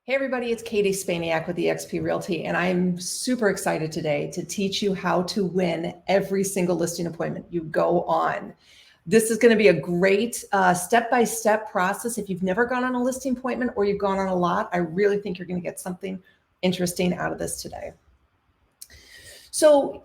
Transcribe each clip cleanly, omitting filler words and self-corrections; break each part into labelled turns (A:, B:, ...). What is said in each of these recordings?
A: Hey everybody, it's Kati Spaniak with eXp Realty, and I'm super excited today to teach you how to win every single listing appointment you go on. This is going to be a great step-by-step process. If you've never gone on a listing appointment or you've gone on a lot, I really think you're going to get something interesting out of this today. So,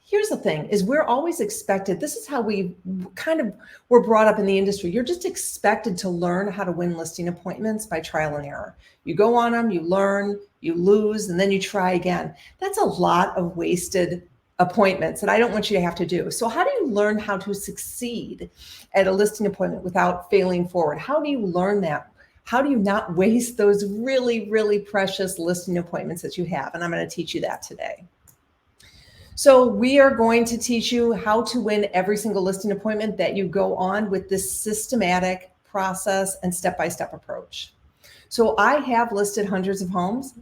A: here's the thing is we're always expected, this is how we kind of were brought up in the industry. You're just expected to learn how to win listing appointments by trial and error. You go on them, you learn, you lose, and then you try again. That's a lot of wasted appointments that I don't want you to have to do. So how do you learn how to succeed at a listing appointment without failing forward? How do you learn that? How do you not waste those really, really precious listing appointments that you have? And I'm going to teach you that today. So we are going to teach you how to win every single listing appointment that you go on with this systematic process and step-by-step approach. So I have listed hundreds of homes,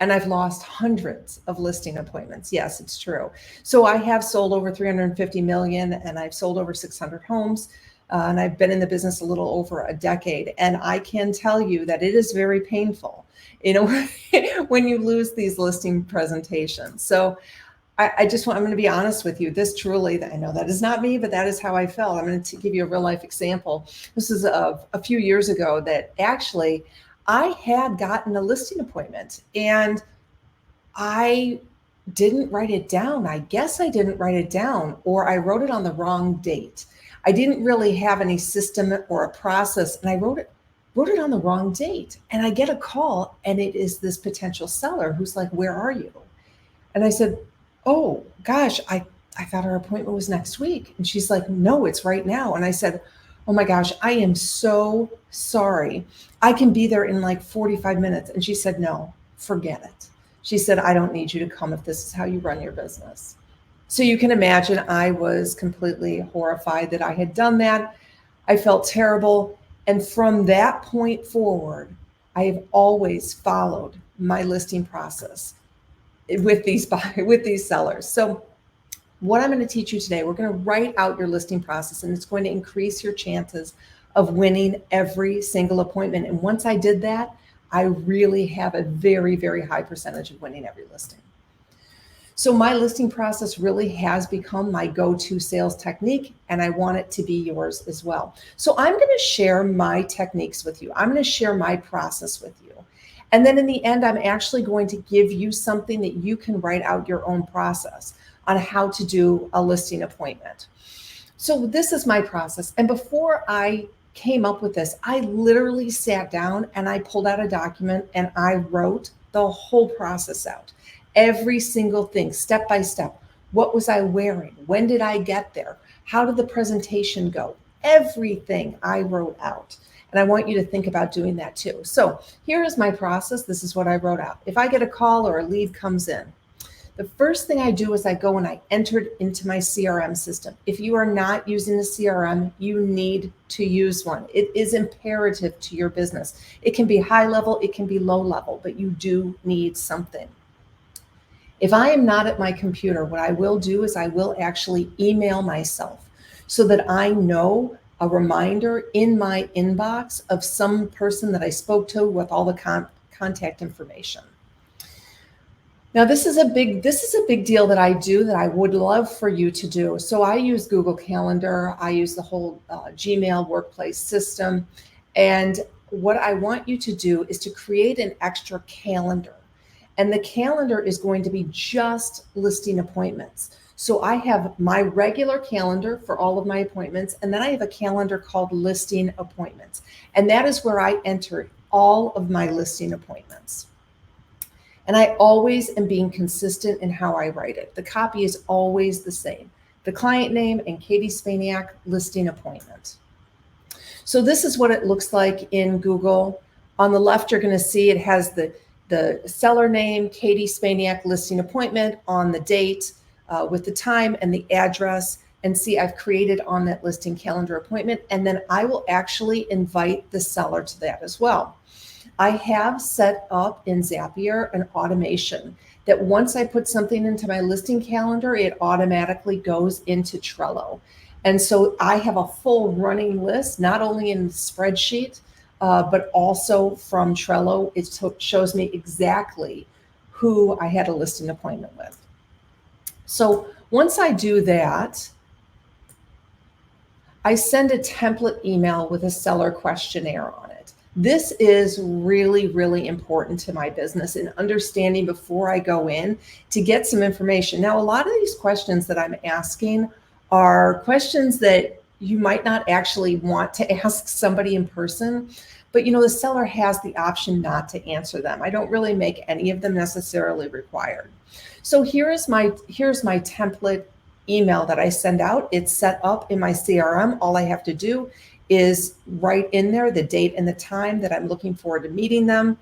A: and I've lost hundreds of listing appointments. Yes, it's true. So I have sold over 350 million and I've sold over 600 homes. And I've been in the business a little over a decade. And I can tell you that it is very painful, when you lose these listing presentations. So I'm going to be honest with you. This truly, I know that is not me, but that is how I felt. I'm going to give you a real life example. This is a few years ago that actually I had gotten a listing appointment and I didn't write it down. I guess I didn't write it down, or I wrote it on the wrong date. I didn't really have any system or a process, and I wrote it on the wrong date. And I get a call, and it is this potential seller who's like, "Where are you?" And I said, "Oh gosh, I thought our appointment was next week." And she's like, "No, it's right now." And I said, "Oh my gosh, I am so sorry. I can be there in like 45 minutes. And she said, "No, forget it." She said, "I don't need you to come if this is how you run your business." So you can imagine I was completely horrified that I had done that. I felt terrible. And from that point forward, I have always followed my listing process with these sellers. So what I'm going to teach you today, we're going to write out your listing process, and it's going to increase your chances of winning every single appointment. And once I did that, I really have a very, very high percentage of winning every listing. So my listing process really has become my go-to sales technique, and I want it to be yours as well. So I'm going to share my techniques with you. I'm going to share my process with you. And then in the end, I'm actually going to give you something that you can write out your own process on how to do a listing appointment. So this is my process. And before I came up with this, I literally sat down and I pulled out a document and I wrote the whole process out. Every single thing, step by step. What was I wearing? When did I get there? How did the presentation go? Everything I wrote out. And I want you to think about doing that too. So here is my process. This is what I wrote out. If I get a call or a lead comes in, the first thing I do is I go and I enter it into my CRM system. If you are not using a CRM, you need to use one. It is imperative to your business. It can be high level, it can be low level, but you do need something. If I am not at my computer, what I will do is I will actually email myself so that I know a reminder in my inbox of some person that I spoke to with all the contact information. Now, this is a big deal that I do that I would love for you to do. So I use Google Calendar. I use the whole Gmail workplace system. And what I want you to do is to create an extra calendar. And the calendar is going to be just listing appointments. So I have my regular calendar for all of my appointments, and then I have a calendar called listing appointments. And that is where I enter all of my listing appointments. And I always am being consistent in how I write it. The copy is always the same. The client name and Kati Spaniak listing appointment. So this is what it looks like in Google. On the left, you're going to see it has the seller name, Kati Spaniak listing appointment, on the date with the time and the address. And see, I've created on that listing calendar appointment. And then I will actually invite the seller to that as well. I have set up in Zapier an automation that once I put something into my listing calendar, it automatically goes into Trello. And so I have a full running list, not only in the spreadsheet, but also from Trello, it shows me exactly who I had a listing appointment with. So once I do that, I send a template email with a seller questionnaire on it. This is really, really important to my business and understanding before I go in to get some information. Now, a lot of these questions that I'm asking are questions that you might not actually want to ask somebody in person, but the seller has the option not to answer them. I don't really make any of them necessarily required. So here's my template email that I send out. It's set up in my CRM. All I have to do is write in there the date and the time that I'm looking forward to meeting them.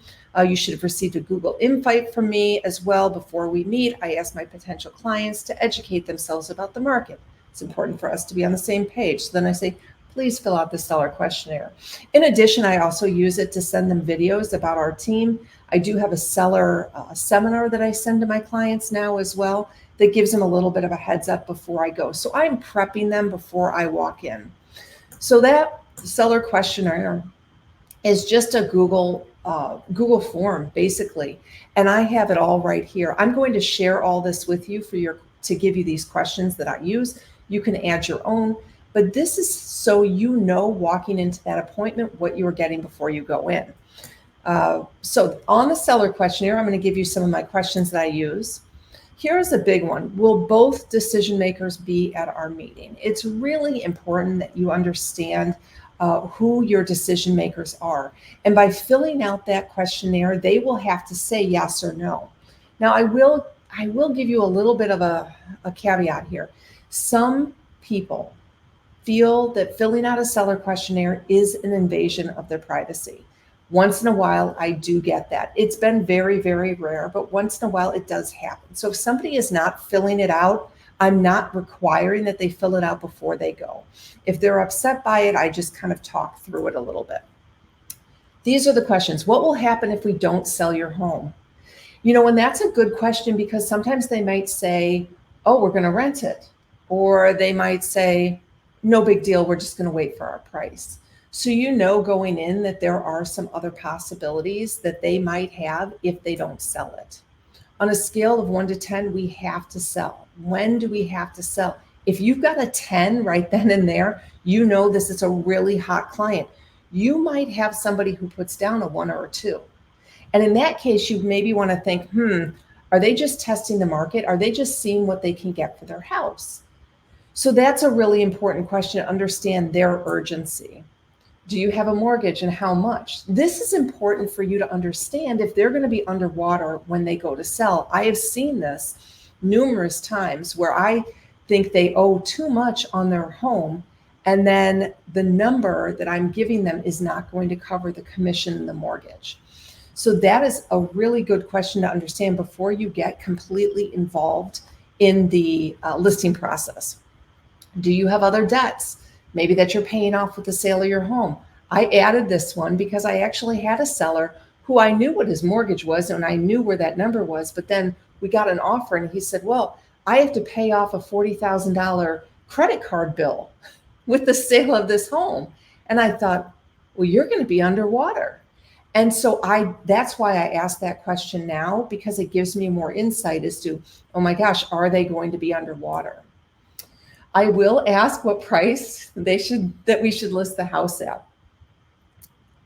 A: You should have received a Google invite from me as well. Before we meet, I ask my potential clients to educate themselves about the market. It's important for us to be on the same page. So then I say, please fill out the seller questionnaire. In addition, I also use it to send them videos about our team. I do have a seller seminar that I send to my clients now as well that gives them a little bit of a heads up before I go. So I'm prepping them before I walk in. So that seller questionnaire is just a Google form, basically. And I have it all right here. I'm going to share all this with you to give you these questions that I use. You can add your own, but this is so walking into that appointment what you're getting before you go in. So on the seller questionnaire, I'm going to give you some of my questions that I use. Here's a big one. Will both decision makers be at our meeting? It's really important that you understand who your decision makers are. And by filling out that questionnaire, they will have to say yes or no. Now, I will give you a little bit of a caveat here. Some people feel that filling out a seller questionnaire is an invasion of their privacy. Once in a while, I do get that. It's been very, very rare, but once in a while it does happen. So if somebody is not filling it out, I'm not requiring that they fill it out before they go. If they're upset by it, I just kind of talk through it a little bit. These are the questions. What will happen if we don't sell your home? And that's a good question because sometimes they might say, oh, we're going to rent it. Or they might say, no big deal, we're just going to wait for our price. So going in that there are some other possibilities that they might have if they don't sell it. On a scale of 1 to 10, we have to sell. When do we have to sell? If you've got a 10 right then and there, this is a really hot client. You might have somebody who puts down a 1 or a 2. And in that case, you maybe want to think, are they just testing the market? Are they just seeing what they can get for their house? So that's a really important question to understand their urgency. Do you have a mortgage and how much? This is important for you to understand if they're going to be underwater when they go to sell. I have seen this numerous times where I think they owe too much on their home, and then the number that I'm giving them is not going to cover the commission and the mortgage. So that is a really good question to understand before you get completely involved in the listing process. Do you have other debts? Maybe that you're paying off with the sale of your home. I added this one because I actually had a seller who I knew what his mortgage was and I knew where that number was, but then we got an offer and he said, well, I have to pay off a $40,000 credit card bill with the sale of this home. And I thought, well, you're going to be underwater. And so that's why I asked that question now, because it gives me more insight as to, oh my gosh, are they going to be underwater? I will ask what price that we should list the house at.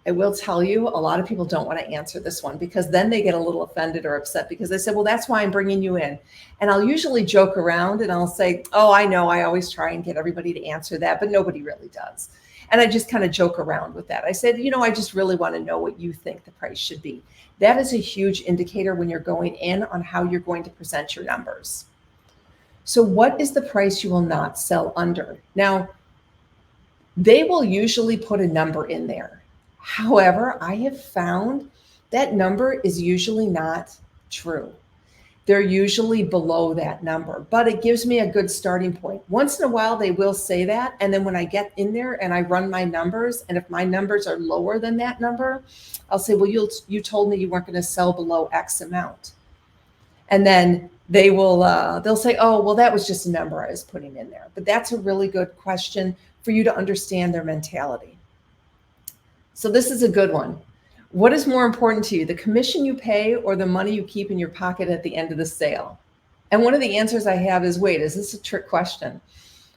A: I will tell you, a lot of people don't want to answer this one because then they get a little offended or upset because they say, well, that's why I'm bringing you in. And I'll usually joke around and I'll say, oh, I know, I always try and get everybody to answer that, but nobody really does. And I just kind of joke around with that. I said, I just really want to know what you think the price should be. That is a huge indicator when you're going in on how you're going to present your numbers. So what is the price you will not sell under? Now, they will usually put a number in there. However, I have found that number is usually not true. They're usually below that number, but it gives me a good starting point. Once in a while, they will say that. And then when I get in there and I run my numbers, and if my numbers are lower than that number, I'll say, well, you told me you weren't going to sell below X amount. And then they'll say, oh, well, that was just a number I was putting in there. But that's a really good question for you to understand their mentality. So this is a good one. What is more important to you, the commission you pay or the money you keep in your pocket at the end of the sale? And one of the answers I have is, wait, is this a trick question?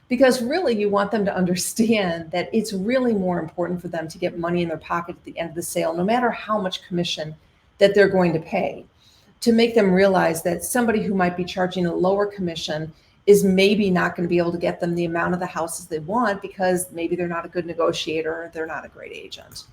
A: Because really you want them to understand that it's really more important for them to get money in their pocket at the end of the sale, no matter how much commission that they're going to pay, to make them realize that somebody who might be charging a lower commission is maybe not going to be able to get them the amount of the houses they want because maybe they're not a good negotiator, they're not a great agent.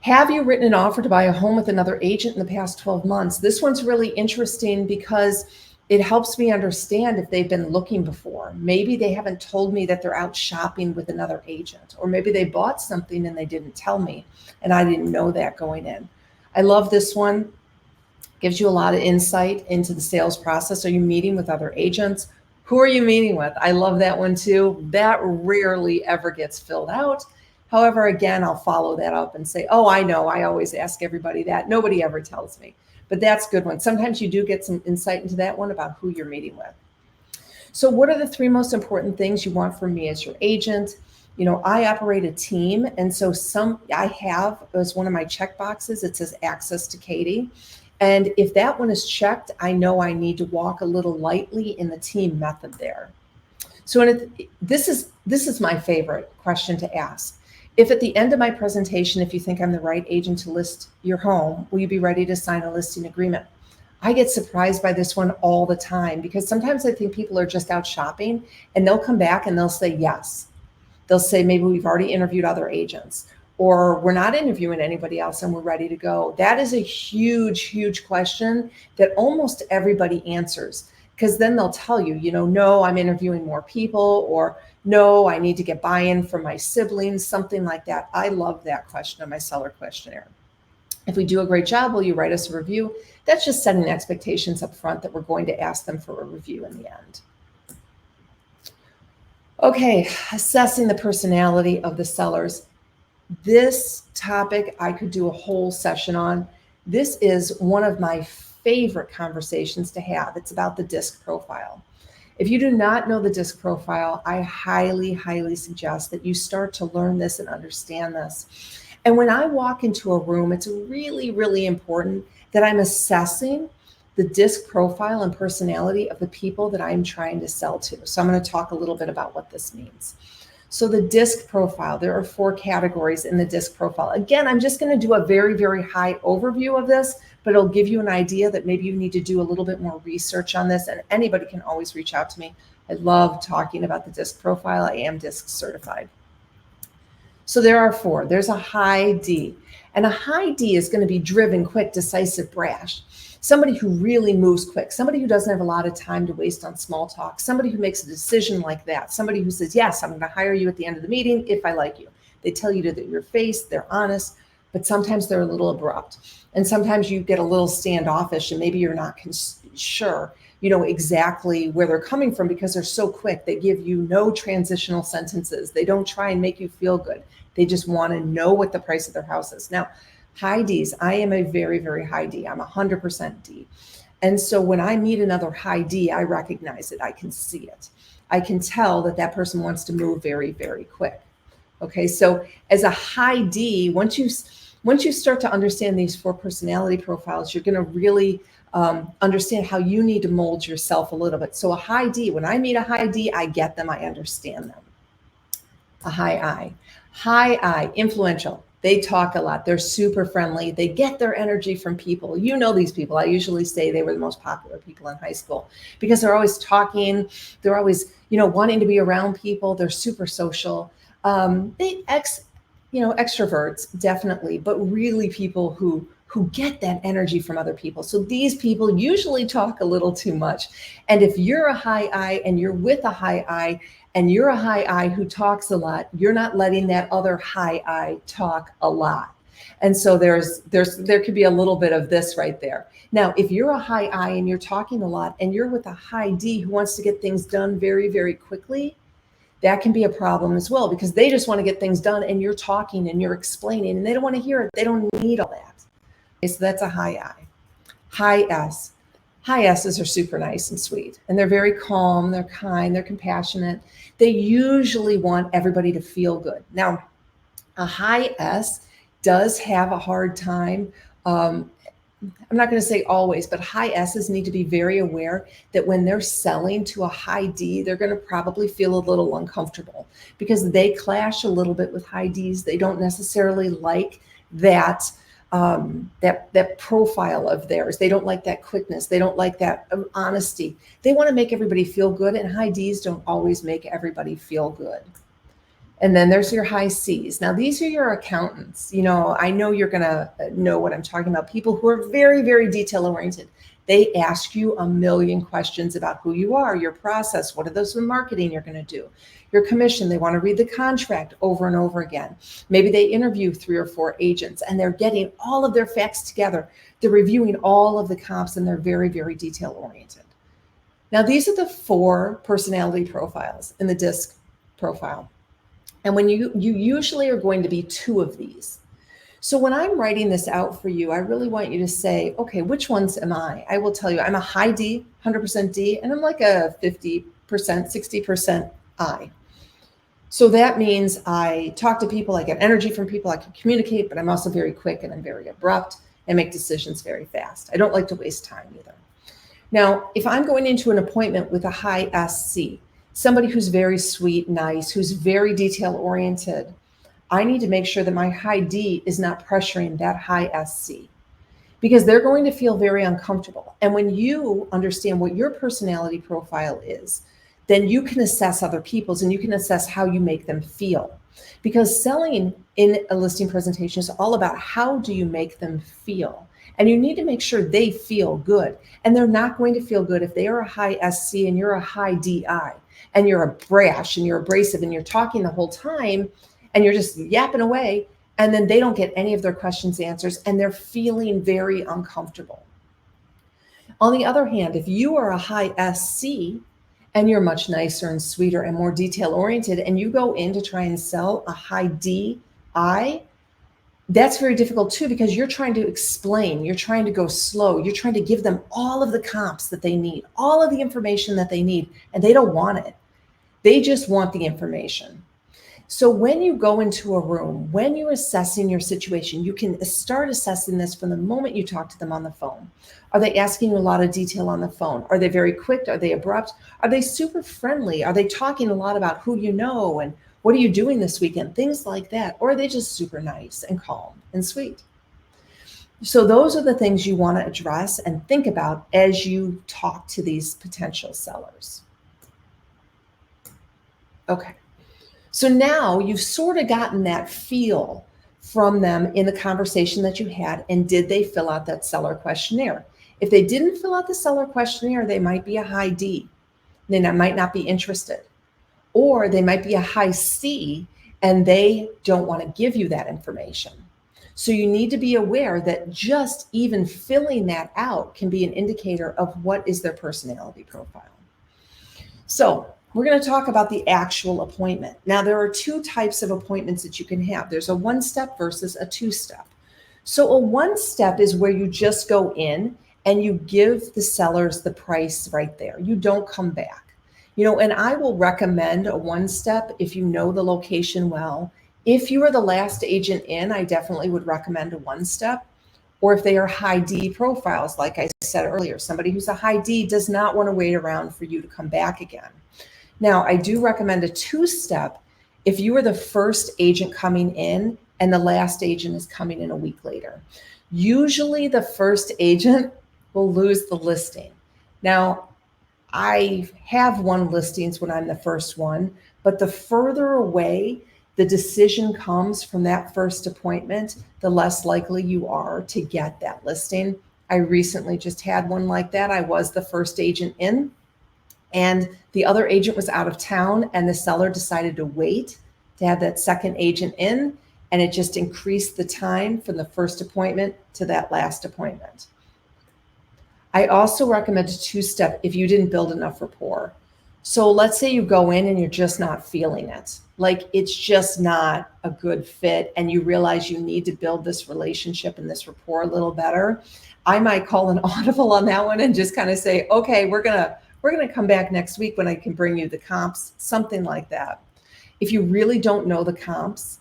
A: Have you written an offer to buy a home with another agent in the past 12 months? This one's really interesting because it helps me understand if they've been looking before. Maybe they haven't told me that they're out shopping with another agent, or maybe they bought something and they didn't tell me and I didn't know that going in. I love this one. Gives you a lot of insight into the sales process. Are you meeting with other agents? Who are you meeting with? I love that one too. That rarely ever gets filled out. However, again, I'll follow that up and say, oh, I know, I always ask everybody that. Nobody ever tells me, but that's a good one. Sometimes you do get some insight into that one about who you're meeting with. So what are the 3 most important things you want from me as your agent? You know, I operate a team. And so I have as one of my check boxes, it says access to Kati. And if that one is checked, I know I need to walk a little lightly in the team method there. So this is my favorite question to ask. If at the end of my presentation, if you think I'm the right agent to list your home, will you be ready to sign a listing agreement? I get surprised by this one all the time because sometimes I think people are just out shopping and they'll come back and they'll say yes. They'll say, maybe we've already interviewed other agents, or we're not interviewing anybody else and we're ready to go. That is a huge, huge question that almost everybody answers, because then they'll tell you, you know, no, I'm interviewing more people, or no, I need to get buy-in from my siblings, something like that. I love that question on my seller questionnaire. If we do a great job, will you write us a review? That's just setting expectations up front that we're going to ask them for a review in the end. Okay, assessing the personality of the sellers. This topic I could do a whole session on. This is one of my favorite conversations to have. It's about the DISC profile. If you do not know the DISC profile, I highly, highly suggest that you start to learn this and understand this. And when I walk into a room, it's really, really important that I'm assessing the DISC profile and personality of the people that I'm trying to sell to. So I'm going to talk a little bit about what this means. So the DISC profile, there are 4 categories in the DISC profile. Again, I'm just going to do a very, very high overview of this, but it'll give you an idea that maybe you need to do a little bit more research on this, and anybody can always reach out to me. I love talking about the DISC profile. I am DISC certified. So there are 4. There's a high D, and a high D is going to be driven, quick, decisive, brash. Somebody who really moves quick, somebody who doesn't have a lot of time to waste on small talk, somebody who makes a decision like that, somebody who says, yes, I'm going to hire you at the end of the meeting if I like you. They tell you to your face, they're honest, but sometimes they're a little abrupt. And sometimes you get a little standoffish and maybe you're not sure, you know, exactly where they're coming from because they're so quick. They give you no transitional sentences. They don't try and make you feel good. They just want to know what the price of their house is. Now, high Ds, I am a very, very high D. I'm 100% D. And so when I meet another high D, I recognize it. I can see it. I can tell that that person wants to move very, very quick. Okay, so as a high D, once you start to understand these 4 personality profiles, you're going to really understand how you need to mold yourself a little bit. So a high D, when I meet a high D, I get them, I understand them. A high I, influential. They talk a lot. They're super friendly. They get their energy from people. You know these people. I usually say they were the most popular people in high school because they're always talking. They're always, you know, wanting to be around people. They're super social. Extroverts, definitely, but really people who get that energy from other people. So these people usually talk a little too much. And if you're a high I and you're with a high I, and you're a high I who talks a lot, you're not letting that other high I talk a lot. And so there could be a little bit of this right there. Now, if you're a high I and you're talking a lot and you're with a high D who wants to get things done very, very quickly, that can be a problem as well because they just want to get things done and you're talking and you're explaining and they don't want to hear it. They don't need all that. Okay, so that's a high I. High S. High S's are super nice and sweet, and they're very calm, they're kind, they're compassionate. They usually want everybody to feel good. Now, A high S does have a hard time. I'm not going to say always, but high S's need to be very aware that when they're selling to a high D, they're going to probably feel a little uncomfortable because they clash a little bit with high Ds. They don't necessarily like that that profile of theirs. They don't like that quickness. They don't like that honesty. They want to make everybody feel good, and high Ds don't always make everybody feel good. And then there's your high Cs. Now, these are your accountants. I know you're going to know what I'm talking about. People who are very, very detail oriented. They ask you a million questions about who you are, your process, what are those in marketing you're going to do, your commission. They want to read the contract over and over again. Maybe they interview 3 or 4 agents and they're getting all of their facts together. They're reviewing all of the comps and they're very, very detail oriented. Now, these are the 4 personality profiles in the DISC profile. And when you usually are going to be 2 of these. So when I'm writing this out for you, I really want you to say, okay, which ones am I? I will tell you, I'm a high D, 100% D, and I'm like a 50%, 60% I. So that means I talk to people, I get energy from people, I can communicate, but I'm also very quick and I'm very abrupt and make decisions very fast. I don't like to waste time either. Now, if I'm going into an appointment with a high SC, somebody who's very sweet, nice, who's very detail oriented, I need to make sure that my high D is not pressuring that high SC because they're going to feel very uncomfortable. And when you understand what your personality profile is, then you can assess other people's and you can assess how you make them feel. Because selling in a listing presentation is all about how do you make them feel. And you need to make sure they feel good. And they're not going to feel good if they are a high SC and you're a high DI. And you're a brash and you're abrasive and you're talking the whole time and you're just yapping away, and then they don't get any of their questions answered and they're feeling very uncomfortable. On the other hand, if you are a high SC and you're much nicer and sweeter and more detail oriented and you go in to try and sell a high DI, that's very difficult too because you're trying to explain, you're trying to go slow, you're trying to give them all of the comps that they need, all of the information that they need, and they don't want it. They just want the information. So when you go into a room, when you're assessing your situation, you can start assessing this from the moment you talk to them on the phone. Are they asking you a lot of detail on the phone? Are they very quick? Are they abrupt? Are they super friendly? Are they talking a lot about who you know and what are you doing this weekend? Things like that. Or are they just super nice and calm and sweet? So those are the things you want to address and think about as you talk to these potential sellers. Okay. So now you've sort of gotten that feel from them in the conversation that you had, and did they fill out that seller questionnaire? If they didn't fill out the seller questionnaire, they might be a high D. They might not be interested. Or they might be a high C and they don't want to give you that information. So you need to be aware that just even filling that out can be an indicator of what is their personality profile. So we're going to talk about the actual appointment. Now, there are 2 types of appointments that you can have. There's a 1-step versus a 2-step. So a 1-step is where you just go in and you give the sellers the price right there. You don't come back. And I will recommend a 1-step if you know the location well. If you are the last agent in, I definitely would recommend a 1-step. Or if they are high D profiles, like I said earlier, somebody who's a high D does not want to wait around for you to come back again. Now, I do recommend a 2-step if you are the first agent coming in and the last agent is coming in a week later. Usually the first agent will lose the listing. Now, I have won listings when I'm the first one, but the further away the decision comes from that first appointment, the less likely you are to get that listing. I recently just had one like that. I was the first agent in, and the other agent was out of town, and the seller decided to wait to have that second agent in, and it just increased the time from the first appointment to that last appointment. I also recommend a 2-step if you didn't build enough rapport. So let's say you go in and you're just not feeling it. Like it's just not a good fit and you realize you need to build this relationship and this rapport a little better. I might call an audible on that one and just kind of say, okay, we're gonna come back next week when I can bring you the comps, something like that. If you really don't know the comps,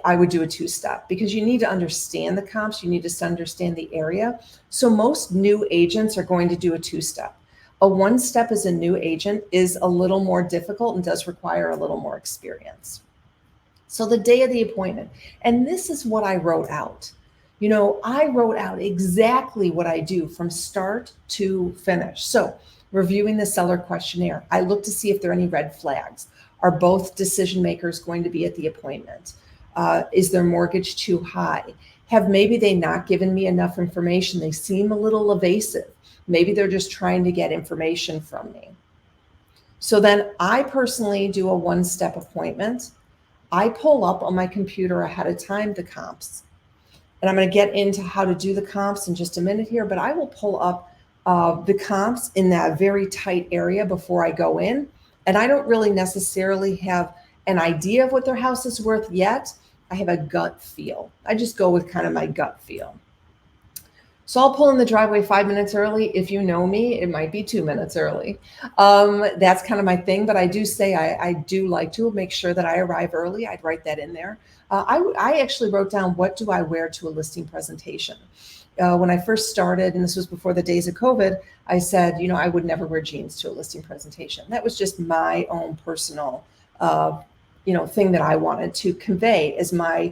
A: I would do a two-step because you need to understand the comps. You need to understand the area. So most new agents are going to do a two-step. A one-step as a new agent is a little more difficult and does require a little more experience. So the day of the appointment, and this is what I wrote out. I wrote out exactly what I do from start to finish. So reviewing the seller questionnaire, I look to see if there are any red flags. Are both decision makers going to be at the appointment? Is their mortgage too high? Have maybe they not given me enough information? They seem a little evasive. Maybe they're just trying to get information from me. So then I personally do a one-step appointment. I pull up on my computer ahead of time the comps. And I'm going to get into how to do the comps in just a minute here, but I will pull up the comps in that very tight area before I go in. And I don't really necessarily have an idea of what their house is worth yet. I have a gut feel. I just go with kind of my gut feel. So I'll pull in the driveway 5 minutes early. If you know me, it might be 2 minutes early. That's kind of my thing, but I do say I do like to make sure that I arrive early. I'd write that in there. I actually wrote down, what do I wear to a listing presentation? When I first started, and this was before the days of COVID, I said, I would never wear jeans to a listing presentation. That was just my own personal, thing that I wanted to convey as my,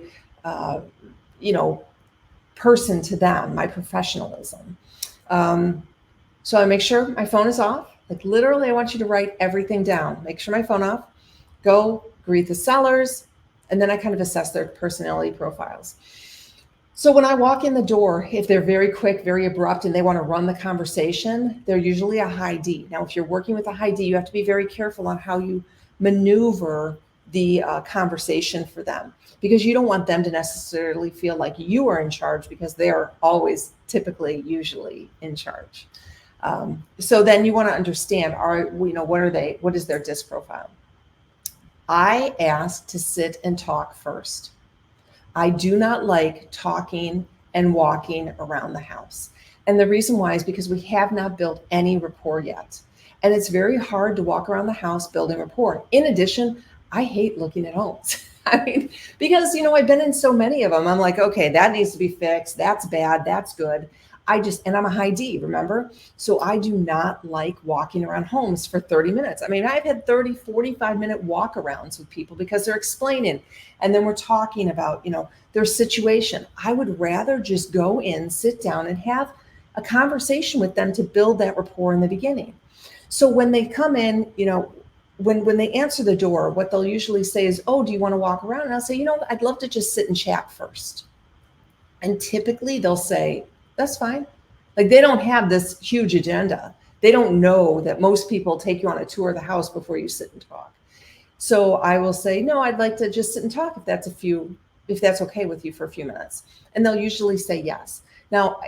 A: person to them, my professionalism. So I make sure my phone is off. Like literally, I want you to write everything down. Make sure my phone off. Go greet the sellers, and then I kind of assess their personality profiles. So when I walk in the door, if they're very quick, very abrupt, and they want to run the conversation, they're usually a high D. Now, if you're working with a high D, you have to be very careful on how you maneuver the conversation for them, because you don't want them to necessarily feel like you are in charge, because they are always usually in charge. So then you want to understand, what is their disc profile? I ask to sit and talk first. I do not like talking and walking around the house. And the reason why is because we have not built any rapport yet. And it's very hard to walk around the house building rapport. In addition, I hate looking at homes. Because, I've been in so many of them. I'm like, okay, that needs to be fixed. That's bad. That's good. And I'm a high D, remember? So I do not like walking around homes for 30 minutes. I've had 30, 45-minute walk-arounds with people because they're explaining, and then we're talking about, their situation. I would rather just go in, sit down, and have a conversation with them to build that rapport in the beginning. So when they come in, when they answer the door, what they'll usually say is, oh, do you want to walk around? And I'll say, I'd love to just sit and chat first. And typically they'll say, that's fine. Like, they don't have this huge agenda. They don't know that most people take you on a tour of the house before you sit and talk. So I will say, no, I'd like to just sit and talk if that's okay with you for a few minutes. And they'll usually say yes. Now,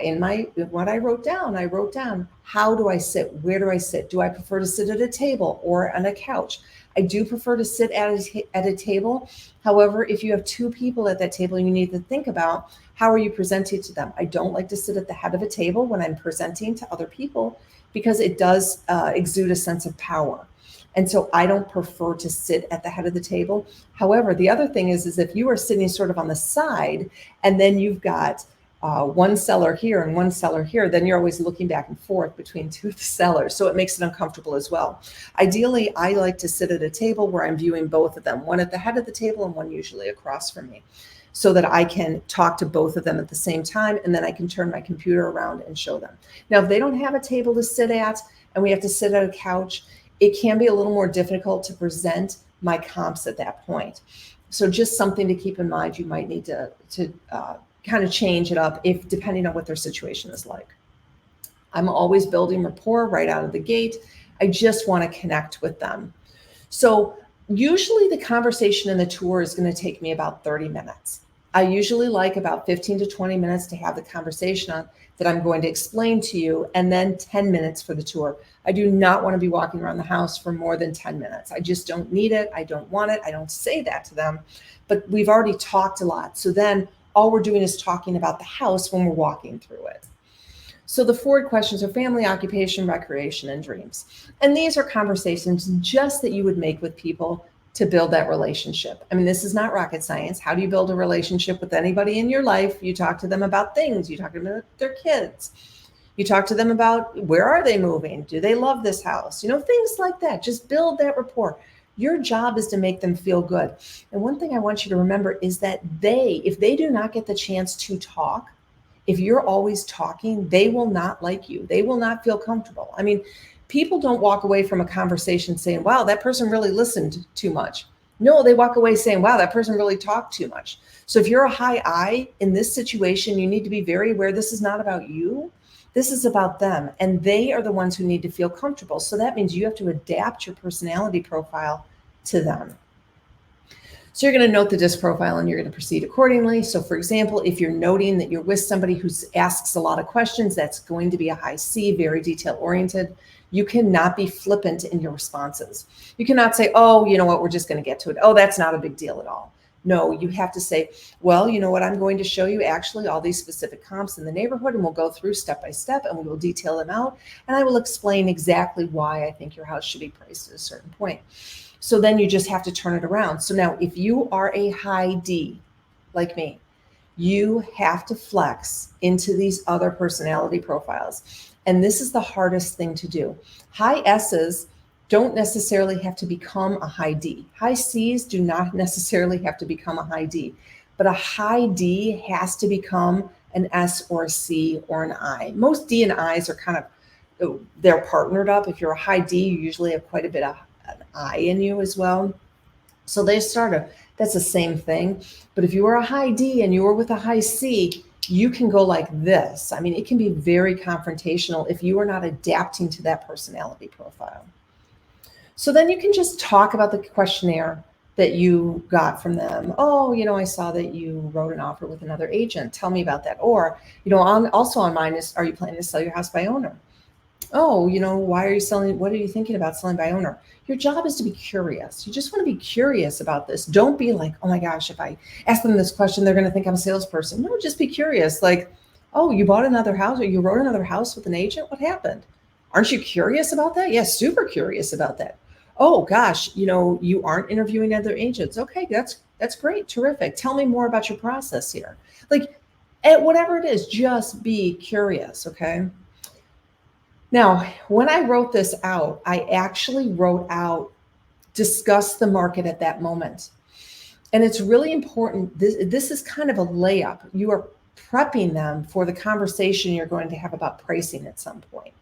A: what I wrote down, how do I sit? Where do I sit? Do I prefer to sit at a table or on a couch? I do prefer to sit at a table. However, if you have two people at that table, you need to think about, how are you presenting to them? I don't like to sit at the head of a table when I'm presenting to other people, because it does exude a sense of power. And so I don't prefer to sit at the head of the table. However, the other thing is if you are sitting sort of on the side, and then you've got one seller here and one seller here, then you're always looking back and forth between two sellers. So it makes it uncomfortable as well. Ideally, I like to sit at a table where I'm viewing both of them, one at the head of the table and one usually across from me, so that I can talk to both of them at the same time, and then I can turn my computer around and show them. Now, if they don't have a table to sit at and we have to sit at a couch, it can be a little more difficult to present my comps at that point. So just something to keep in mind. You might need to kind of change it up depending on what their situation is like. I'm always building rapport right out of the gate. I just want to connect with them. So usually the conversation and the tour is going to take me about 30 minutes. I usually like about 15 to 20 minutes to have the conversation on that I'm going to explain to you, and then 10 minutes for the tour. I do not want to be walking around the house for more than 10 minutes. I just don't need it. I don't want it. I don't say that to them, but we've already talked a lot. So then all we're doing is talking about the house when we're walking through it. So the forward questions are family, occupation, recreation, and dreams. And these are conversations just that you would make with people to build that relationship. I mean, this is not rocket science. How do you build a relationship with anybody in your life? You talk to them about things. You talk to them about their kids. You talk to them about where are they moving? Do they love this house? Things like that. Just build that rapport. Your job is to make them feel good. And one thing I want you to remember is that if they do not get the chance to talk, if you're always talking, they will not like you. They will not feel comfortable. I mean, people don't walk away from a conversation saying, wow, that person really listened too much. No, they walk away saying, wow, that person really talked too much. So if you're a high I in this situation, you need to be very aware this is not about you. This is about them. And they are the ones who need to feel comfortable. So that means you have to adapt your personality profile to them. So you're going to note the DISC profile and you're going to proceed accordingly. So for example, if you're noting that you're with somebody who asks a lot of questions, that's going to be a high C, very detail oriented. You cannot be flippant in your responses. You cannot say, oh, you know what, we're just going to get to it. Oh, that's not a big deal at all. No, you have to say, well, you know what, I'm going to show you actually all these specific comps in the neighborhood, and we'll go through step by step and we will detail them out. And I will explain exactly why I think your house should be priced at a certain point. So then you just have to turn it around. So now if you are a high D like me, you have to flex into these other personality profiles. And this is the hardest thing to do. High S's don't necessarily have to become a high D. High C's do not necessarily have to become a high D, but a high D has to become an S or a C or an I. Most D and I's are kind of, they're partnered up. If you're a high D, you usually have quite a bit of an I in you as well. So that's the same thing. But if you are a high D and you are with a high C, you can go like this. I mean, it can be very confrontational if you are not adapting to that personality profile. So then you can just talk about the questionnaire that you got from them. Oh, I saw that you wrote an offer with another agent. Tell me about that. Or, also on mine is, are you planning to sell your house by owner? Oh, why are you selling? What are you thinking about selling by owner? Your job is to be curious. You just want to be curious about this. Don't be like, oh my gosh, if I ask them this question, they're going to think I'm a salesperson. No, just be curious. Like, oh, you bought another house or you wrote another house with an agent? What happened? Aren't you curious about that? Yes, super curious about that. Oh gosh, you aren't interviewing other agents. Okay, that's great, terrific. Tell me more about your process here. Like, at whatever it is, just be curious, okay? Now, when I wrote this out, I actually wrote out, discuss the market at that moment. And it's really important. This is kind of a layup. You are prepping them for the conversation you're going to have about pricing at some point.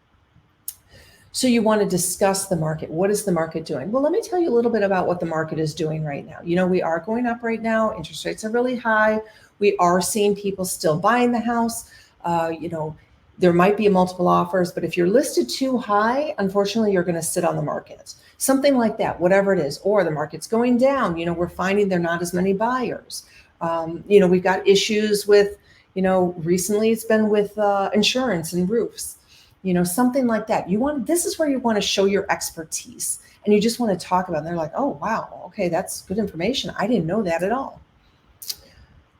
A: So you want to discuss the market. What is the market doing? Well, let me tell you a little bit about what the market is doing right now. We are going up right now. Interest rates are really high. We are seeing people still buying the house. There might be multiple offers, but if you're listed too high, unfortunately, you're going to sit on the market. Something like that, whatever it is. Or the market's going down. We're finding there are not as many buyers. We've got issues with, recently it's been with insurance and roofs. Something like that. This is where you want to show your expertise and you just want to talk about it. And they're like, oh, wow. Okay. That's good information. I didn't know that at all.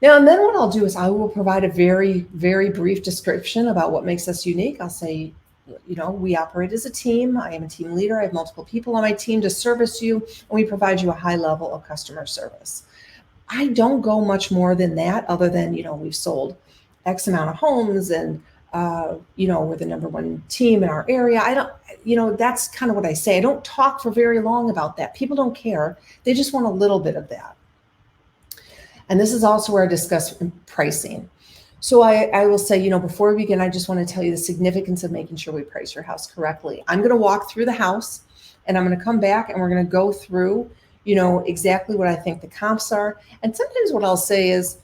A: Now, and then what I'll do is I will provide a very, very brief description about what makes us unique. I'll say, we operate as a team. I am a team leader. I have multiple people on my team to service you, and we provide you a high level of customer service. I don't go much more than that other than, we've sold X amount of homes and we're the number one team in our area. That's kind of what I say. I don't talk for very long about that. People don't care. They just want a little bit of that. And this is also where I discuss pricing. So I will say, before we begin, I just want to tell you the significance of making sure we price your house correctly. I'm going to walk through the house and I'm going to come back and we're going to go through, exactly what I think the comps are. And sometimes what I'll say is,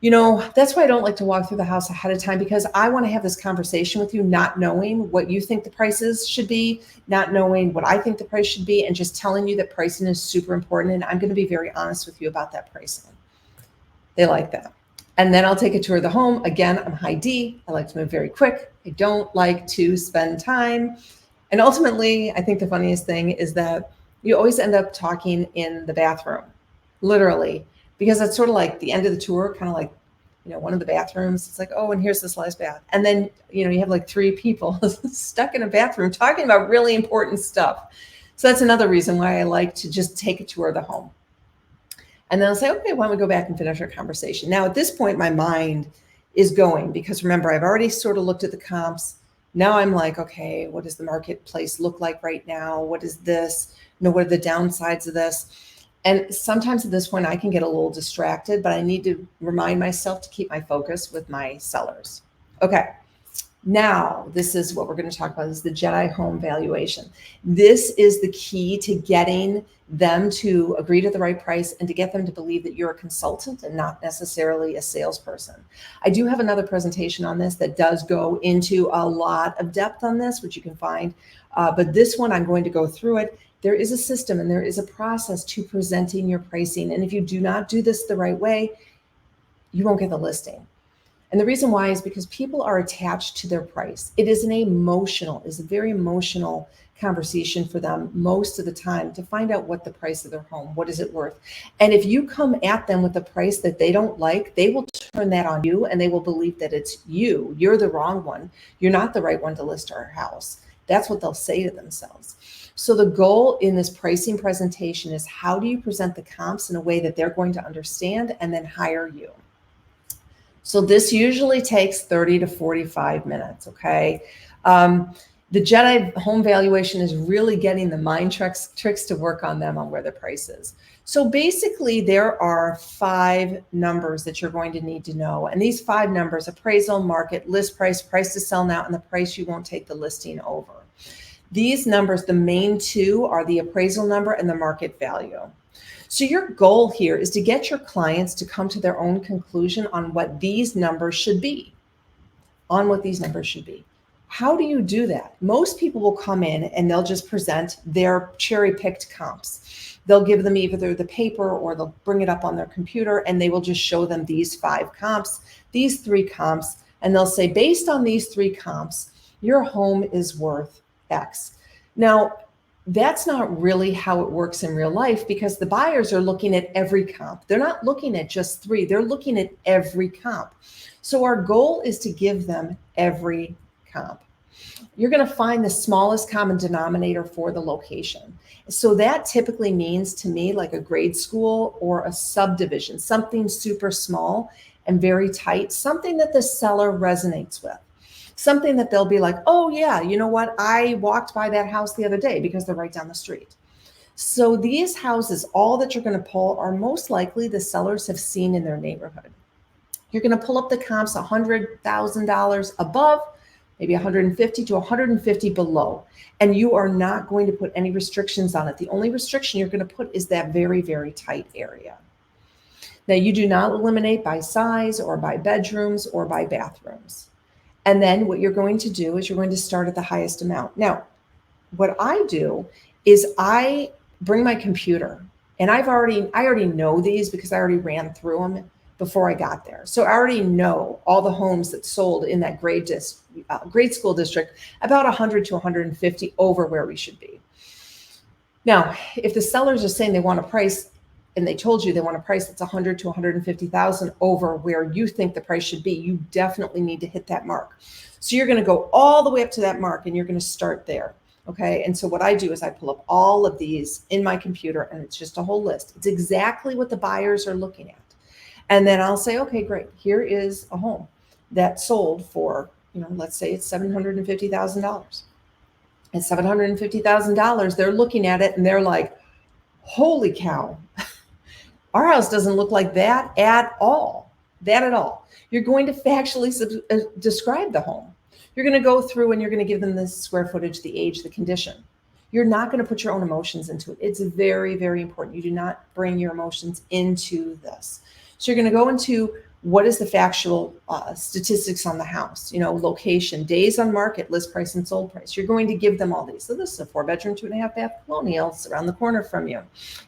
A: that's why I don't like to walk through the house ahead of time, because I want to have this conversation with you, not knowing what you think the prices should be, not knowing what I think the price should be, and just telling you that pricing is super important. And I'm going to be very honest with you about that pricing. They like that. And then I'll take a tour of the home. Again, I'm high D. I like to move very quick. I don't like to spend time. And ultimately, I think the funniest thing is that you always end up talking in the bathroom, literally. Because it's sort of like the end of the tour, kind of like, one of the bathrooms. It's like, oh, and here's this last bath. And then, you have like 3 people stuck in a bathroom talking about really important stuff. So that's another reason why I like to just take a tour of the home. And then I'll say, okay, why don't we go back and finish our conversation? Now, at this point, my mind is going, because remember, I've already sort of looked at the comps. Now I'm like, okay, what does the marketplace look like right now? What is this? What are the downsides of this? And sometimes at this point, I can get a little distracted, but I need to remind myself to keep my focus with my sellers. Okay. Now, this is what we're going to talk about, is the Jedi home valuation. This is the key to getting them to agree to the right price and to get them to believe that you're a consultant and not necessarily a salesperson. I do have another presentation on this that does go into a lot of depth on this, which you can find. But this one, I'm going to go through it. There is a system and there is a process to presenting your pricing. And if you do not do this the right way, you won't get the listing. And the reason why is because people are attached to their price. It is a very emotional conversation for them most of the time to find out what the price of their home, what is it worth? And if you come at them with a price that they don't like, they will turn that on you and they will believe that it's you. You're the wrong one. You're not the right one to list our house. That's what they'll say to themselves. So the goal in this pricing presentation is, how do you present the comps in a way that they're going to understand and then hire you? So this usually takes 30 to 45 minutes, okay? The Jedi home valuation is really getting the mind tricks to work on them on where the price is. So basically there are 5 numbers that you're going to need to know. And these 5 numbers: appraisal, market, list price, price to sell now, and the price you won't take the listing over. These numbers, the main 2, are the appraisal number and the market value. So your goal here is to get your clients to come to their own conclusion on what these numbers should be. How do you do that? Most people will come in and they'll just present their cherry-picked comps. They'll give them either the paper or they'll bring it up on their computer, and they will just show them these 5 comps, these 3 comps, and they'll say, based on these 3 comps, your home is worth X. Now, that's not really how it works in real life, because the buyers are looking at every comp. They're not looking at just 3. They're looking at every comp. So our goal is to give them every comp. You're going to find the smallest common denominator for the location. So that typically means to me like a grade school or a subdivision, something super small and very tight, something that the seller resonates with. Something that they'll be like, oh yeah, you know what? I walked by that house the other day, because they're right down the street. So these houses, all that you're going to pull are most likely the sellers have seen in their neighborhood. You're going to pull up the comps $100,000 above, maybe 150 to 150 below. And you are not going to put any restrictions on it. The only restriction you're going to put is that very, very tight area. Now, you do not eliminate by size or by bedrooms or by bathrooms. And then what you're going to do is you're going to start at the highest amount. Now, what I do is I bring my computer, and I already know these because I already ran through them before I got there. So I already know all the homes that sold in that grade school district, about 100 to 150 over where we should be. Now, if the sellers are saying they want a price, and they told you they want a price that's 100 to 150,000 over where you think the price should be, you definitely need to hit that mark. So you're going to go all the way up to that mark, and you're going to start there. Okay. And so what I do is I pull up all of these in my computer, and it's just a whole list. It's exactly what the buyers are looking at. And then I'll say, okay, great. Here is a home that sold for, let's say it's $750,000. And $750,000, they're looking at it and they're like, holy cow. Our house doesn't look like that at all. You're going to factually describe the home. You're going to go through and you're going to give them the square footage, the age, the condition. You're not going to put your own emotions into it. It's very, very important. You do not bring your emotions into this. So you're going to go into what is the factual statistics on the house, location, days on market, list price, and sold price. You're going to give them all these. So this is a 4-bedroom, 2.5 bath colonial. It's around the corner from you.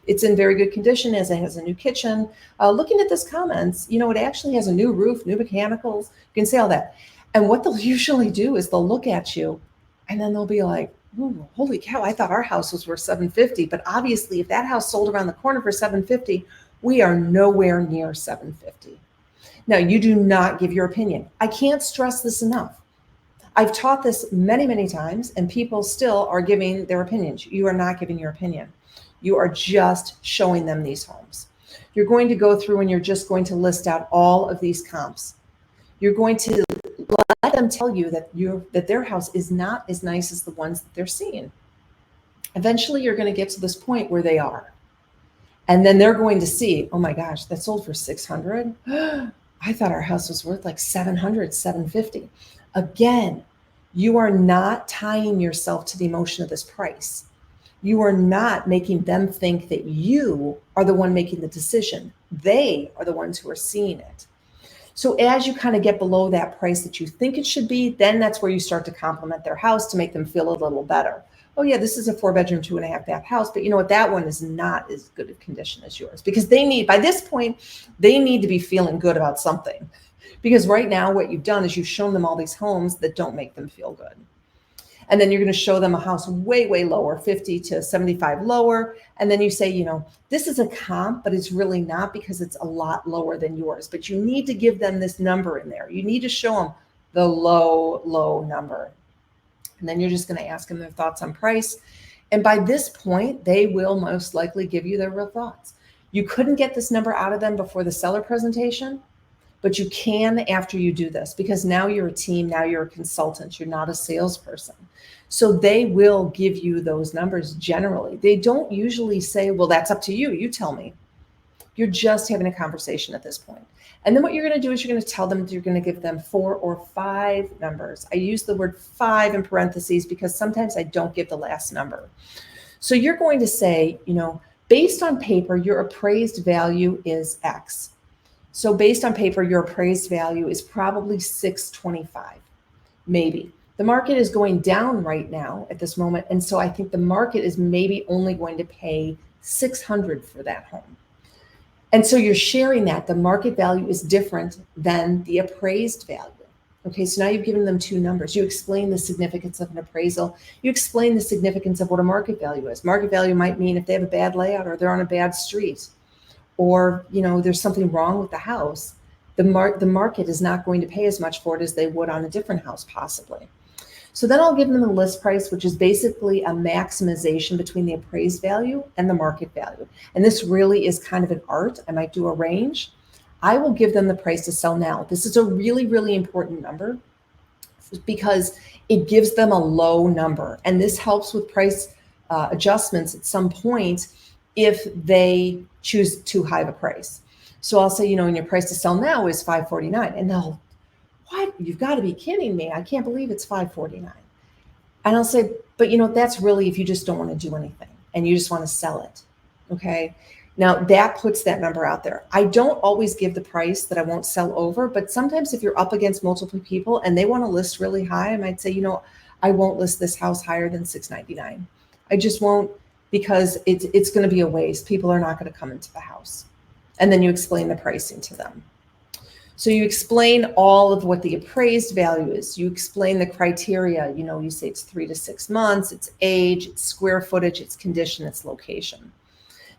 A: It's in very good condition, as it has a new kitchen. Looking at this comments, it actually has a new roof, new mechanicals. You can say all that. And what they'll usually do is they'll look at you and then they'll be like, ooh, holy cow, I thought our house was worth $750. But obviously if that house sold around the corner for $750, we are nowhere near $750. Now, you do not give your opinion. I can't stress this enough. I've taught this many, many times, and people still are giving their opinions. You are not giving your opinion. You are just showing them these homes. You're going to go through and you're just going to list out all of these comps. You're going to let them tell you that their house is not as nice as the ones that they're seeing. Eventually, you're going to get to this point where they are. And then they're going to see, oh my gosh, that sold for 600. I thought our house was worth like 700, 750. Again, you are not tying yourself to the emotion of this price. You are not making them think that you are the one making the decision. They are the ones who are seeing it. So as you kind of get below that price that you think it should be, then that's where you start to compliment their house to make them feel a little better. Oh yeah, this is a 4-bedroom, 2.5-bath house, but you know what? That one is not as good a condition as yours, because by this point, they need to be feeling good about something. Because right now what you've done is you've shown them all these homes that don't make them feel good. And then you're going to show them a house way, way lower, 50 to 75 lower. And then you say, you know, this is a comp, but it's really not, because it's a lot lower than yours. But you need to give them this number in there. You need to show them the low, low number. And then you're just going to ask them their thoughts on price. And by this point, they will most likely give you their real thoughts. You couldn't get this number out of them before the seller presentation, but you can after you do this, because now you're a team, now you're a consultant, you're not a salesperson. So they will give you those numbers generally. They don't usually say, well, that's up to you, you tell me. You're just having a conversation at this point. And then what you're going to do is you're going to tell them, you're going to give them 4 or 5 numbers. I use the word 5 in parentheses because sometimes I don't give the last number. So you're going to say, you know, based on paper, your appraised value is X. So based on paper, your appraised value is probably 625, maybe. The market is going down right now at this moment. And so I think the market is maybe only going to pay 600 for that home. And so you're sharing that the market value is different than the appraised value. Okay, so now you've given them 2 numbers. You explain the significance of an appraisal. You explain the significance of what a market value is. Market value might mean if they have a bad layout or they're on a bad street, or, you know, there's something wrong with the house, the market is not going to pay as much for it as they would on a different house possibly. So then I'll give them the list price, which is basically a maximization between the appraised value and the market value. And this really is kind of an art. I might do a range. I will give them the price to sell now. This is a really, really important number because it gives them a low number. And this helps with price adjustments at some point if they choose too high of a price. So I'll say, you know, and your price to sell now is $549. And they'll, what? You've got to be kidding me. I can't believe it's $549. And I'll say, but you know, that's really if you just don't want to do anything and you just want to sell it. Okay. Now that puts that number out there. I don't always give the price that I won't sell over, but sometimes if you're up against multiple people and they want to list really high, I might say, you know, I won't list this house higher than $699. I just won't, because it's going to be a waste. People are not going to come into the house. And then you explain the pricing to them. So you explain all of what the appraised value is. You explain the criteria. You know, you say it's 3 to 6 months, it's age, it's square footage, it's condition, it's location.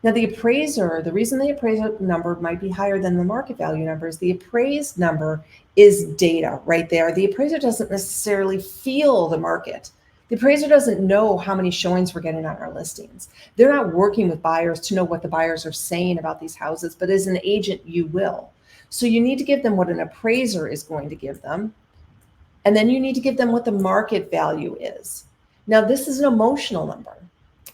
A: Now the appraiser, the reason the appraised number might be higher than the market value number is the appraised number is data right there. The appraiser doesn't necessarily feel the market. The appraiser doesn't know how many showings we're getting on our listings. They're not working with buyers to know what the buyers are saying about these houses, but as an agent, you will. So you need to give them what an appraiser is going to give them. And then you need to give them what the market value is. Now, this is an emotional number.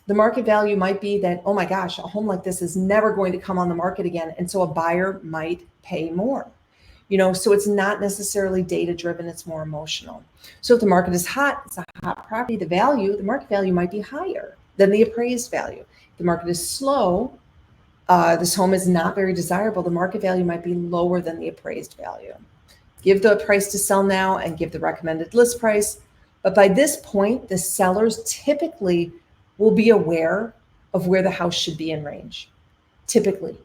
A: The market value might be that, oh my gosh, a home like this is never going to come on the market again. And so a buyer might pay more. You know, so it's not necessarily data driven, it's more emotional. So if the market is hot, it's a hot property, the market value might be higher than the appraised value. If the market is slow, this home is not very desirable, the market value might be lower than the appraised value. Give the price to sell now and give the recommended list price. But by this point, the sellers typically will be aware of where the house should be in range. Typically.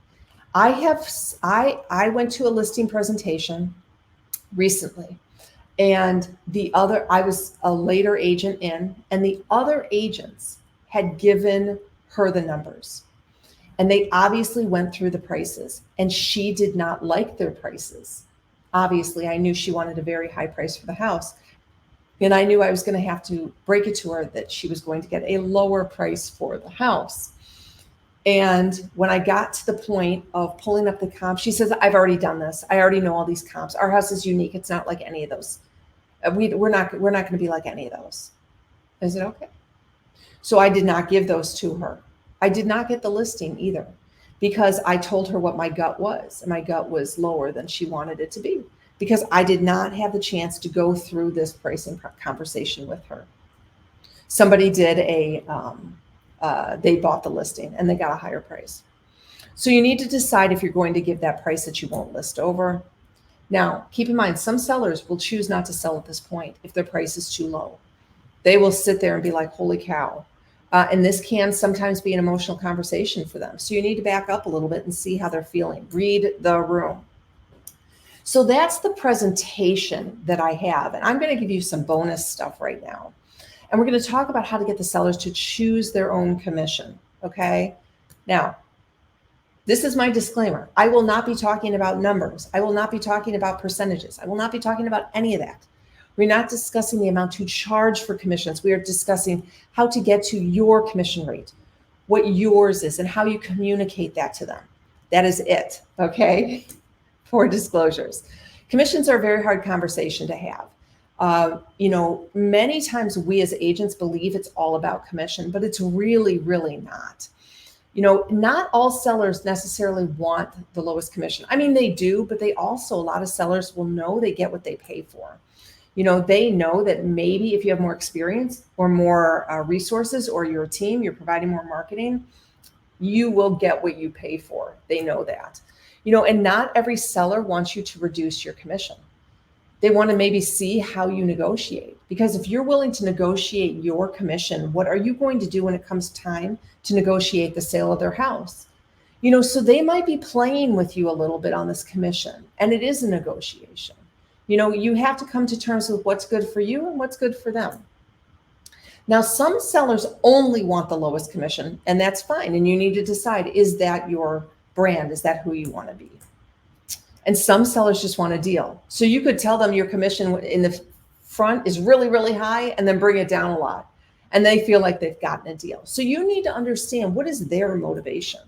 A: I went to a listing presentation recently, and I was a later agent in, and the other agents had given her the numbers. And they obviously went through the prices, and she did not like their prices. Obviously, I knew she wanted a very high price for the house. And I knew I was going to have to break it to her that she was going to get a lower price for the house. And when I got to the point of pulling up the comps, she says, I've already done this. I already know all these comps. Our house is unique. It's not like any of those. We're not going to be like any of those. I said, okay. So I did not give those to her. I did not get the listing either because I told her what my gut was, and my gut was lower than she wanted it to be because I did not have the chance to go through this pricing conversation with her. Somebody did they bought the listing and they got a higher price. So you need to decide if you're going to give that price that you won't list over. Now, keep in mind, some sellers will choose not to sell at this point if their price is too low. They will sit there and be like, holy cow. And this can sometimes be an emotional conversation for them. So you need to back up a little bit and see how they're feeling. Read the room. So that's the presentation that I have. And I'm going to give you some bonus stuff right now. And we're going to talk about how to get the sellers to choose their own commission. Okay. Now, this is my disclaimer. I will not be talking about numbers. I will not be talking about percentages. I will not be talking about any of that. We're not discussing the amount to charge for commissions. We are discussing how to get to your commission rate, what yours is, and how you communicate that to them. That is it. Okay. For disclosures. Commissions are a very hard conversation to have. Many times we as agents believe it's all about commission, but it's really, really not. Not all sellers necessarily want the lowest commission. I mean, they do, but a lot of sellers will know they get what they pay for. They know that maybe if you have more experience or more resources or your team, you're providing more marketing, you will get what you pay for. They know that. And not every seller wants you to reduce your commission. They want to maybe see how you negotiate. Because if you're willing to negotiate your commission, what are you going to do when it comes time to negotiate the sale of their house? So they might be playing with you a little bit on this commission, and it is a negotiation. You have to come to terms with what's good for you and what's good for them. Now, some sellers only want the lowest commission, and that's fine. And you need to decide, is that your brand? Is that who you want to be? And some sellers just want a deal. So you could tell them your commission in the front is really, really high and then bring it down a lot. And they feel like they've gotten a deal. So you need to understand, what is their motivation?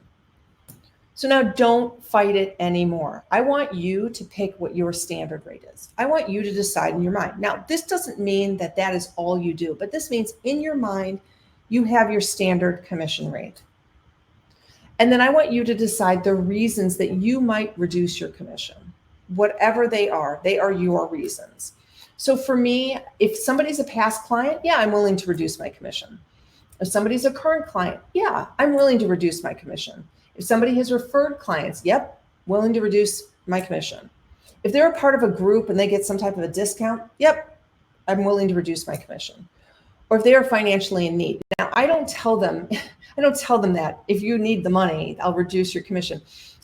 A: So now don't fight it anymore. I want you to pick what your standard rate is. I want you to decide in your mind. Now, this doesn't mean that that is all you do, but this means in your mind, you have your standard commission rate. And then I want you to decide the reasons that you might reduce your commission. Whatever they are your reasons. So for me, if somebody's a past client, yeah, I'm willing to reduce my commission. If somebody's a current client, yeah, I'm willing to reduce my commission. If somebody has referred clients, yep, willing to reduce my commission. If they're a part of a group and they get some type of a discount, yep, I'm willing to reduce my commission. Or if they are financially in need. Now, I don't tell them that if you need the money, I'll reduce your commission.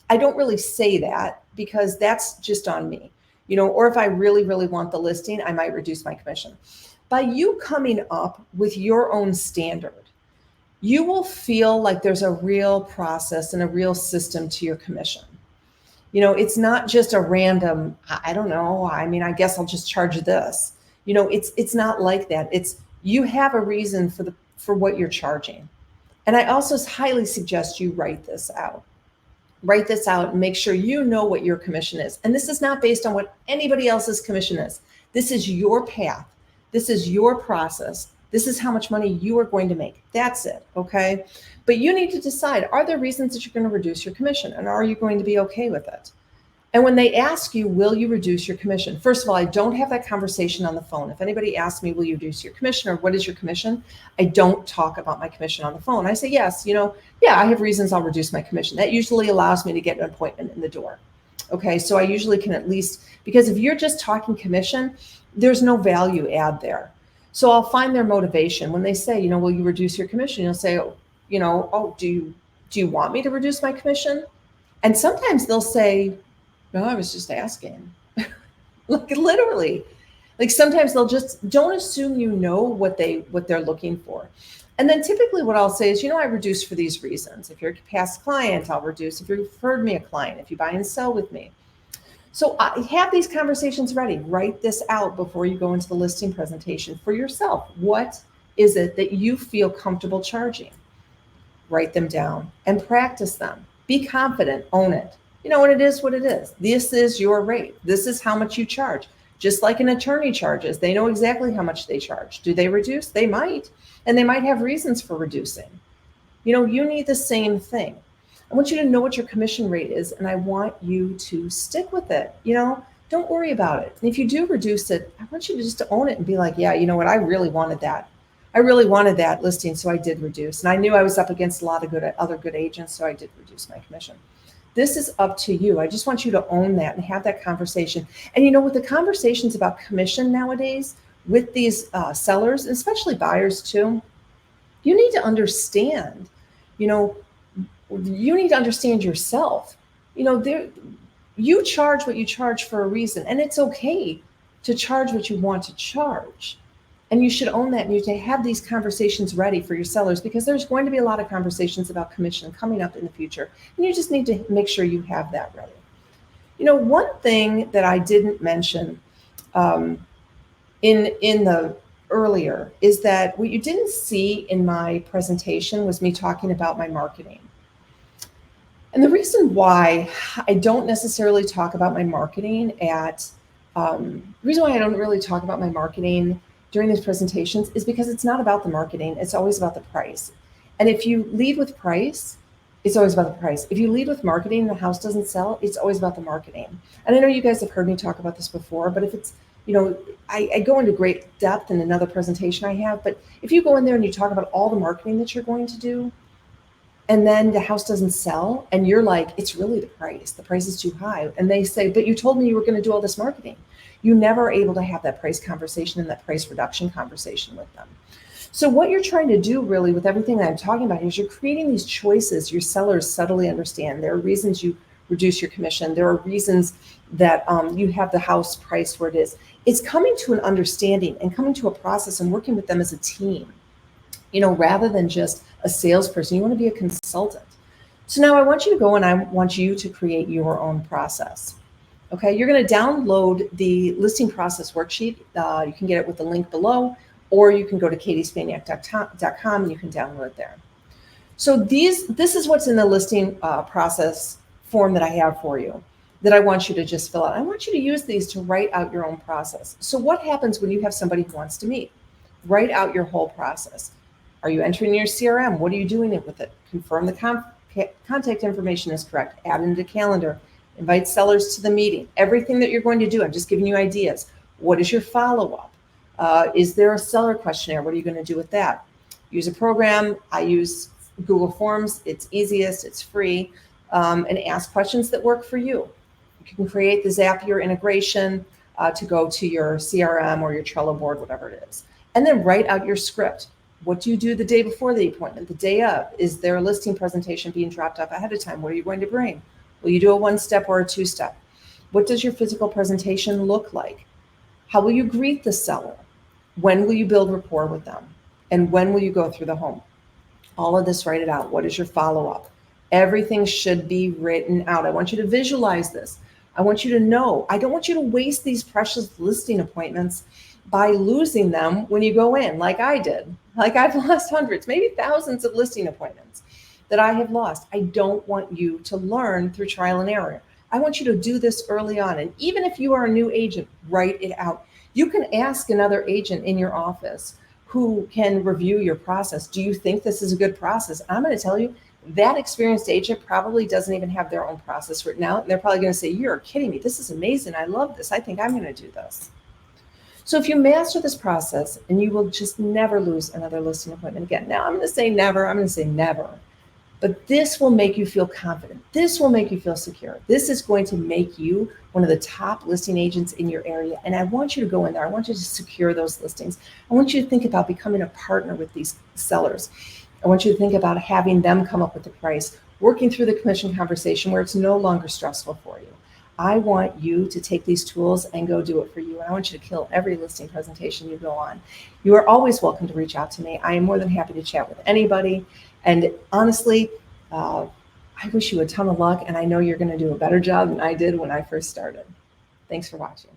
A: I don't really say that because that's just on me, or if I really, really want the listing, I might reduce my commission. By you coming up with your own standard, you will feel like there's a real process and a real system to your commission. It's not just a random, I don't know, I guess I'll just charge this. It's not like that. It's, you have a reason for what you're charging. And I also highly suggest you write this out. Write this out and make sure you know what your commission is. And this is not based on what anybody else's commission is. This is your path. This is your process. This is how much money you are going to make. That's it, okay? But you need to decide, are there reasons that you're going to reduce your commission? And are you going to be okay with it? And when they ask you, will you reduce your commission? First of all, I don't have that conversation on the phone. If anybody asks me, will you reduce your commission or what is your commission? I don't talk about my commission on the phone. I say, yes, yeah, I have reasons I'll reduce my commission. That usually allows me to get an appointment in the door. Okay, so I usually can at least, because if you're just talking commission, there's no value add there. So I'll find their motivation. When they say, will you reduce your commission? You'll say, do you want me to reduce my commission? And sometimes they'll say, no, I was just asking. Like literally, like sometimes they'll just, don't assume what they're looking for. And then typically what I'll say is, I reduce for these reasons. If you're a past client, I'll reduce. If you referred me a client, if you buy and sell with me. So have these conversations ready. Write this out before you go into the listing presentation for yourself. What is it that you feel comfortable charging? Write them down and practice them. Be confident, own it. You know, and it is what it is. This is your rate. This is how much you charge. Just like an attorney charges, they know exactly how much they charge. Do they reduce? They might. And they might have reasons for reducing. You know, you need the same thing. I want you to know what your commission rate is, and I want you to stick with it. You know, don't worry about it. And if you do reduce it, I want you to just to own it and be like, yeah, you know what? I really wanted that. I really wanted that listing, so I did reduce. And I knew I was up against a lot of other good agents, so I did reduce my commission. This is up to you. I just want you to own that and have that conversation. And you know, with the conversations about commission nowadays with these sellers, especially buyers too, you need to understand, you know, you need to understand yourself. You know, you charge what you charge for a reason, and it's okay to charge what you want to charge. And you should own that, and you should have these conversations ready for your sellers, because there's going to be a lot of conversations about commission coming up in the future. And you just need to make sure you have that ready. You know, one thing that I didn't mention in the earlier is that what you didn't see in my presentation was me talking about my marketing. And the reason why I don't necessarily talk about my marketing the reason why I don't really talk about my marketing during these presentations is because it's not about the marketing. It's always about the price. And if you lead with price, it's always about the price. If you lead with marketing and the house doesn't sell, it's always about the marketing. And I know you guys have heard me talk about this before, but if it's, you know, I go into great depth in another presentation I have, but if you go in there and you talk about all the marketing that you're going to do, and then the house doesn't sell, and you're like, it's really the price is too high. And they say, but you told me you were going to do all this marketing. You never are able to have that price conversation and that price reduction conversation with them. So what you're trying to do really with everything that I'm talking about is you're creating these choices your sellers subtly understand. There are reasons you reduce your commission. There are reasons that you have the house priced where it is. It's coming to an understanding and coming to a process and working with them as a team, you know, rather than just a salesperson. You want to be a consultant. So now I want you to go and I want you to create your own process. Okay, you're going to download the listing process worksheet. You can get it with the link below, or you can go to katispaniak.com and you can download it there. So this is what's in the listing process form that I have for you that I want you to just fill out. I want you to use these to write out your own process. So what happens when you have somebody who wants to meet? Write out your whole process. Are you entering your CRM? What are you doing with it? Confirm the contact information is correct. Add into calendar. Invite sellers to the meeting. Everything that you're going to do, I'm just giving you ideas. What is your follow-up? Is there a seller questionnaire? What are you going to do with that? Use a program. I use Google Forms. It's easiest. It's free. And ask questions that work for you. You can create the Zapier integration to go to your CRM or your Trello board, whatever it is. And then write out your script. What do you do the day before the appointment, the day of? Is there a listing presentation being dropped off ahead of time? What are you going to bring? Will you do a one-step or a two-step? What does your physical presentation look like? How will you greet the seller? When will you build rapport with them? And when will you go through the home? All of this, write it out. What is your follow-up? Everything should be written out. I want you to visualize this. I want you to know. I don't want you to waste these precious listing appointments by losing them when you go in, like I did. Like I've lost hundreds, maybe thousands of listing appointments that I have lost. I don't want you to learn through trial and error. I want you to do this early on. And even if you are a new agent, write it out. You can ask another agent in your office who can review your process. Do you think this is a good process? I'm going to tell you, that experienced agent probably doesn't even have their own process written out. And they're probably going to say, you're kidding me. This is amazing. I love this. I think I'm going to do this. So if you master this process, and you will just never lose another listing appointment again. Now I'm going to say never. I'm going to say never. But this will make you feel confident. This will make you feel secure. This is going to make you one of the top listing agents in your area. And I want you to go in there. I want you to secure those listings. I want you to think about becoming a partner with these sellers. I want you to think about having them come up with the price, working through the commission conversation where it's no longer stressful for you. I want you to take these tools and go do it for you. And I want you to kill every listing presentation you go on. You are always welcome to reach out to me. I am more than happy to chat with anybody. And honestly, I wish you a ton of luck. And I know you're going to do a better job than I did when I first started. Thanks for watching.